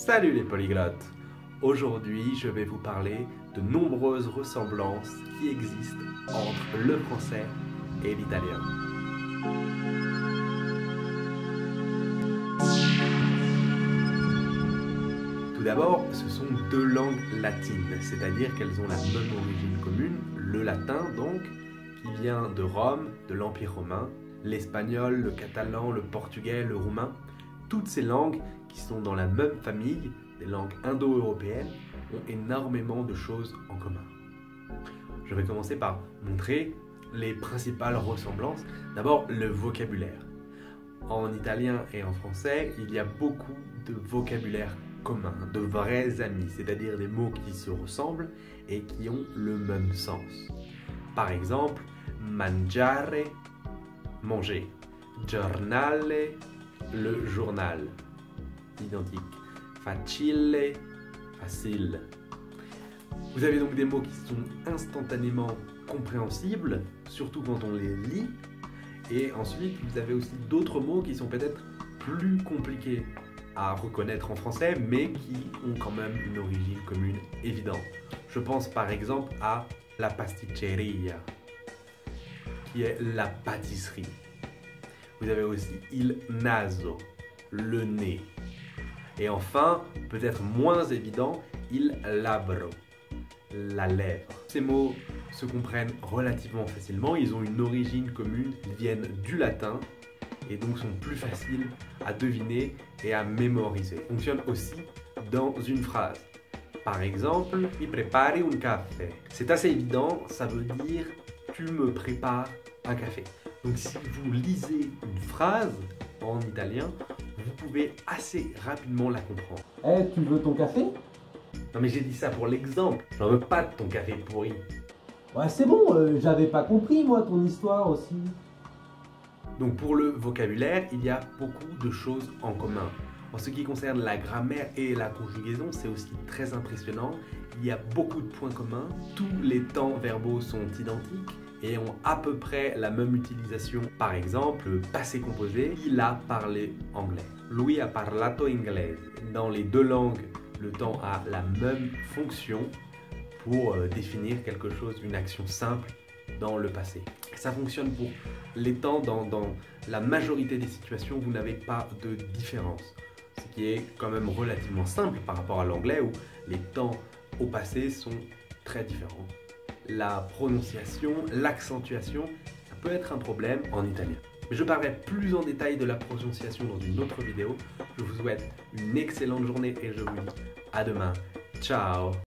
Salut les polyglottes! Aujourd'hui, je vais vous parler de nombreuses ressemblances qui existent entre le français et l'italien. Tout d'abord, ce sont deux langues latines, c'est-à-dire qu'elles ont la même origine commune, le latin donc, qui vient de Rome, de l'Empire romain, l'espagnol, le catalan, le portugais, le roumain. Toutes ces langues qui sont dans la même famille, des langues indo-européennes, ont énormément de choses en commun. Je vais commencer par montrer les principales ressemblances. D'abord, le vocabulaire. En italien et en français, il y a beaucoup de vocabulaire commun, de vrais amis, c'est-à-dire des mots qui se ressemblent et qui ont le même sens. Par exemple, mangiare, manger, giornale, le journal, identique, facile, facile. Vous avez donc des mots qui sont instantanément compréhensibles, surtout quand on les lit, et ensuite vous avez aussi d'autres mots qui sont peut-être plus compliqués à reconnaître en français, mais qui ont quand même une origine commune évidente. Je pense par exemple à la pasticceria, qui est la pâtisserie. Vous avez aussi il naso, le nez. Et enfin, peut-être moins évident, il labbro, la lèvre. Ces mots se comprennent relativement facilement, ils ont une origine commune, ils viennent du latin et donc sont plus faciles à deviner et à mémoriser. Ils fonctionnent aussi dans une phrase. Par exemple, mi prepari un caffè. C'est assez évident, ça veut dire tu me prépares un café. Donc si vous lisez une phrase en italien, vous pouvez assez rapidement la comprendre. Eh, tu veux ton café? Non mais j'ai dit ça pour l'exemple, j'en veux pas de ton café pourri. Ouais, c'est bon, j'avais pas compris moi ton histoire aussi. Donc pour le vocabulaire, il y a beaucoup de choses en commun. En ce qui concerne la grammaire et la conjugaison, c'est aussi très impressionnant. Il y a beaucoup de points communs, tous les temps verbaux sont identiques et ont à peu près la même utilisation. Par exemple, le passé composé, il a parlé anglais. Lui a parlato inglese. Dans les deux langues, le temps a la même fonction pour définir quelque chose, une action simple dans le passé. Ça fonctionne pour les temps dans la majorité des situations, vous n'avez pas de différence. Ce qui est quand même relativement simple par rapport à l'anglais où les temps au passé sont très différents. La prononciation, l'accentuation, ça peut être un problème en italien. Mais je parlerai plus en détail de la prononciation dans une autre vidéo. Je vous souhaite une excellente journée et je vous dis à demain. Ciao!